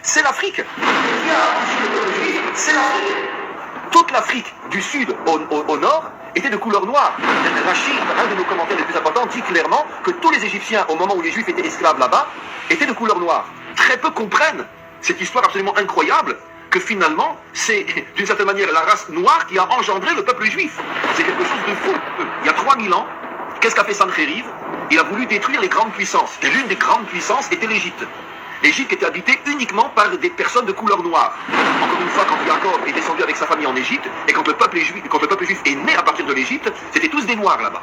c'est l'Afrique. Qui a affranchi le peuple juif, c'est l'Afrique. Toute l'Afrique, du sud au nord, était de couleur noire. Rachid, un de nos commentaires les plus importants, dit clairement que tous les Égyptiens, au moment où les Juifs étaient esclaves là-bas, étaient de couleur noire. Très peu comprennent cette histoire absolument incroyable que finalement, c'est d'une certaine manière la race noire qui a engendré le peuple juif. C'est quelque chose de fou. Il y a 3000 ans, qu'est-ce qu'a fait Sanchériv? Il a voulu détruire les grandes puissances. Et l'une des grandes puissances était l'Égypte. L'Égypte était habitée uniquement par des personnes de couleur noire. Encore une fois, quand Jacob est descendu avec sa famille en Égypte, et quand le peuple juif est né à partir de l'Égypte, c'était tous des noirs là-bas.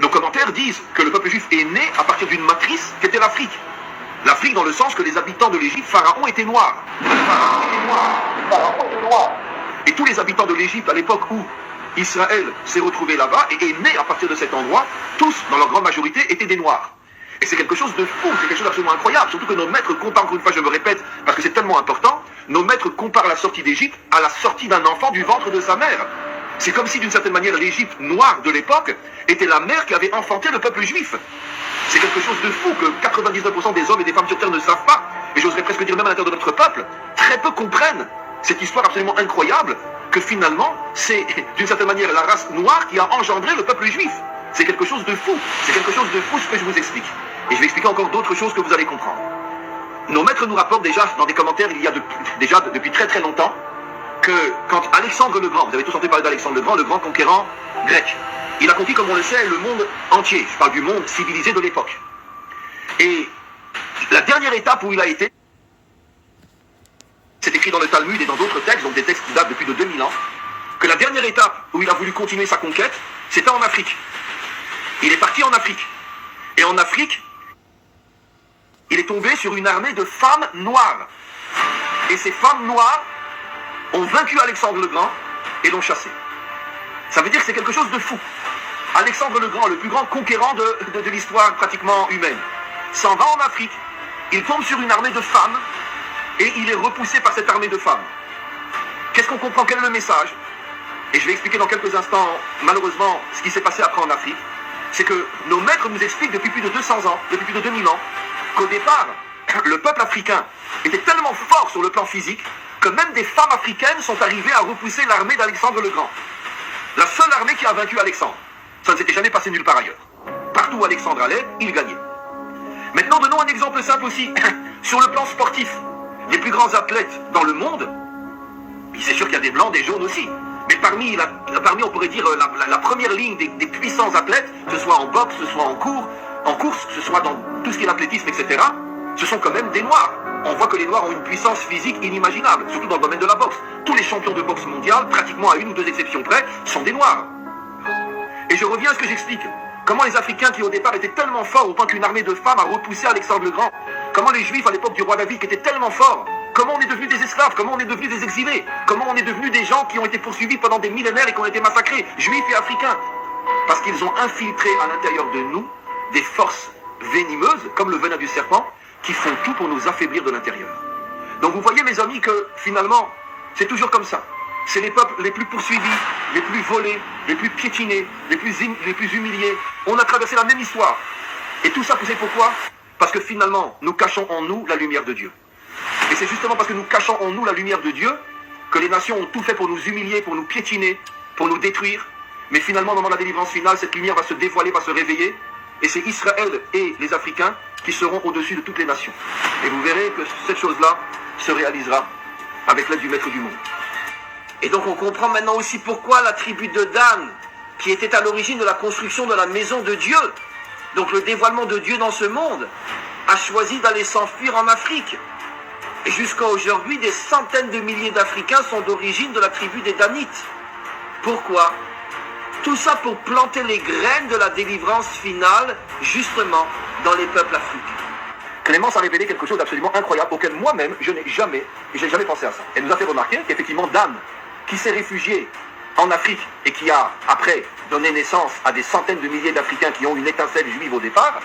Nos commentaires disent que le peuple juif est né à partir d'une matrice qui était l'Afrique. L'Afrique dans le sens que les habitants de l'Égypte, Pharaon était noir. Pharaon était noir. Pharaon était noir. Et tous les habitants de l'Égypte à l'époque où Israël s'est retrouvé là-bas et est né à partir de cet endroit, tous, dans leur grande majorité, étaient des noirs. Et c'est quelque chose de fou, c'est quelque chose d'absolument incroyable, surtout que nos maîtres comparent, encore une fois je me répète, parce que c'est tellement important, nos maîtres comparent la sortie d'Égypte à la sortie d'un enfant du ventre de sa mère. C'est comme si d'une certaine manière l'Égypte noire de l'époque était la mère qui avait enfanté le peuple juif. C'est quelque chose de fou que 99% des hommes et des femmes sur Terre ne savent pas, et j'oserais presque dire même à l'intérieur de notre peuple, très peu comprennent cette histoire absolument incroyable que finalement c'est d'une certaine manière la race noire qui a engendré le peuple juif. C'est quelque chose de fou, c'est quelque chose de fou ce que je vous explique. Et je vais expliquer encore d'autres choses que vous allez comprendre. Nos maîtres nous rapportent déjà dans des commentaires, il y a déjà depuis très très longtemps, que quand Alexandre le Grand, vous avez tous entendu parler d'Alexandre le grand conquérant grec, il a conquis, comme on le sait, le monde entier. Je parle du monde civilisé de l'époque. Et la dernière étape où il a été, c'est écrit dans le Talmud et dans d'autres textes, donc des textes qui datent depuis de 2000 ans, que la dernière étape où il a voulu continuer sa conquête, c'était en Afrique. Il est parti en Afrique. Et en Afrique, il est tombé sur une armée de femmes noires. Et ces femmes noires ont vaincu Alexandre le Grand et l'ont chassé. Ça veut dire que c'est quelque chose de fou. Alexandre le Grand, le plus grand conquérant de l'histoire pratiquement humaine, s'en va en Afrique, il tombe sur une armée de femmes et il est repoussé par cette armée de femmes. Qu'est-ce qu'on comprend? Quel est le message? Et je vais expliquer dans quelques instants, malheureusement, ce qui s'est passé après en Afrique. C'est que nos maîtres nous expliquent depuis plus de 200 ans, depuis plus de 2000 ans, qu'au départ, le peuple africain était tellement fort sur le plan physique que même des femmes africaines sont arrivées à repousser l'armée d'Alexandre le Grand. La seule armée qui a vaincu Alexandre. Ça ne s'était jamais passé nulle part ailleurs. Partout où Alexandre allait, il gagnait. Maintenant, donnons un exemple simple aussi. Sur le plan sportif, les plus grands athlètes dans le monde, c'est sûr qu'il y a des blancs, des jaunes aussi, mais parmi on pourrait dire, la première ligne des puissants athlètes, que ce soit en boxe, que ce soit en course, que ce soit dans tout ce qui est l'athlétisme, etc., ce sont quand même des noirs. On voit que les noirs ont une puissance physique inimaginable, surtout dans le domaine de la boxe. Tous les champions de boxe mondiale, pratiquement à une ou deux exceptions près, sont des noirs. Et je reviens à ce que j'explique. Comment les Africains qui au départ étaient tellement forts au point qu'une armée de femmes a repoussé Alexandre le Grand. Comment les Juifs à l'époque du roi David qui étaient tellement forts. Comment on est devenus des esclaves, comment on est devenus des exilés. Comment on est devenus des gens qui ont été poursuivis pendant des millénaires et qui ont été massacrés, Juifs et Africains. Parce qu'ils ont infiltré à l'intérieur de nous des forces venimeuses, comme le venin du serpent, qui font tout pour nous affaiblir de l'intérieur. Donc vous voyez mes amis que finalement, c'est toujours comme ça. C'est les peuples les plus poursuivis, les plus volés, les plus piétinés, les plus humiliés. On a traversé la même histoire. Et tout ça, vous savez pourquoi? Parce que finalement, nous cachons en nous la lumière de Dieu. Et c'est justement parce que nous cachons en nous la lumière de Dieu que les nations ont tout fait pour nous humilier, pour nous piétiner, pour nous détruire. Mais finalement, au moment de la délivrance finale, cette lumière va se dévoiler, va se réveiller. Et c'est Israël et les Africains qui seront au-dessus de toutes les nations. Et vous verrez que cette chose-là se réalisera avec l'aide du Maître du monde. Et donc on comprend maintenant aussi pourquoi la tribu de Dan, qui était à l'origine de la construction de la maison de Dieu, donc le dévoilement de Dieu dans ce monde, a choisi d'aller s'enfuir en Afrique. Et jusqu'à aujourd'hui, des centaines de milliers d'Africains sont d'origine de la tribu des Danites. Pourquoi? Tout ça pour planter les graines de la délivrance finale, justement, dans les peuples africains. Clémence a révélé quelque chose d'absolument incroyable, auquel moi-même, je n'ai jamais pensé à ça. Elle nous a fait remarquer qu'effectivement, Dan, qui s'est réfugié en Afrique et qui a, après, donné naissance à des centaines de milliers d'Africains qui ont une étincelle juive au départ,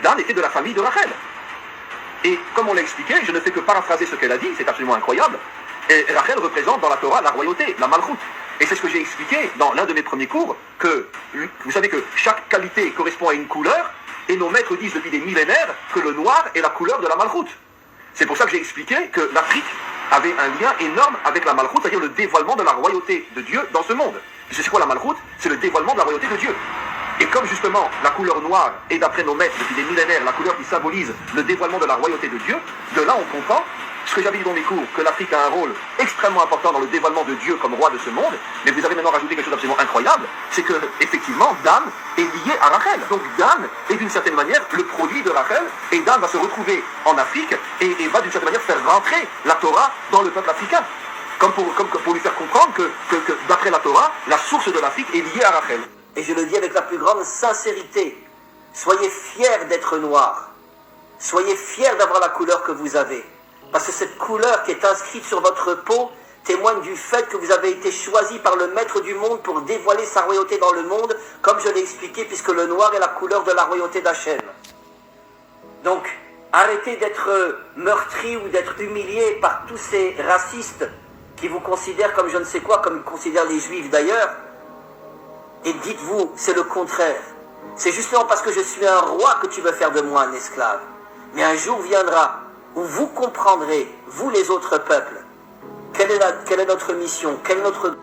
Dan était de la famille de Rachel. Et comme on l'a expliqué, je ne fais que paraphraser ce qu'elle a dit, c'est absolument incroyable. Et Rachel représente dans la Torah la royauté, la malchoute. Et c'est ce que j'ai expliqué dans l'un de mes premiers cours, que vous savez que chaque qualité correspond à une couleur, et nos maîtres disent depuis des millénaires que le noir est la couleur de la malchoute. C'est pour ça que j'ai expliqué que l'Afrique avait un lien énorme avec la Malchoute, c'est-à-dire le dévoilement de la royauté de Dieu dans ce monde. C'est quoi la Malchoute? C'est le dévoilement de la royauté de Dieu. Et comme justement la couleur noire est d'après nos maîtres depuis des millénaires la couleur qui symbolise le dévoilement de la royauté de Dieu, de là on comprend ce que j'avais dit dans mes cours, que l'Afrique a un rôle extrêmement important dans le dévoilement de Dieu comme roi de ce monde, mais vous avez maintenant rajouté quelque chose d'absolument incroyable, c'est que effectivement Dan est lié à Rachel. Donc Dan est d'une certaine manière le produit de Rachel, et Dan va se retrouver en Afrique et va d'une certaine manière faire rentrer la Torah dans le peuple africain. Comme pour lui faire comprendre que d'après la Torah, la source de l'Afrique est liée à Rachel. Et je le dis avec la plus grande sincérité, soyez fiers d'être noirs, soyez fiers d'avoir la couleur que vous avez, parce que cette couleur qui est inscrite sur votre peau témoigne du fait que vous avez été choisi par le maître du monde pour dévoiler sa royauté dans le monde, comme je l'ai expliqué, puisque le noir est la couleur de la royauté d'Hachem. Donc, arrêtez d'être meurtris ou d'être humiliés par tous ces racistes qui vous considèrent comme je ne sais quoi, comme ils considèrent les juifs d'ailleurs, et dites-vous, c'est le contraire. C'est justement parce que je suis un roi que tu veux faire de moi un esclave. Mais un jour viendra où vous comprendrez, vous les autres peuples, quelle est notre mission, quelle est notre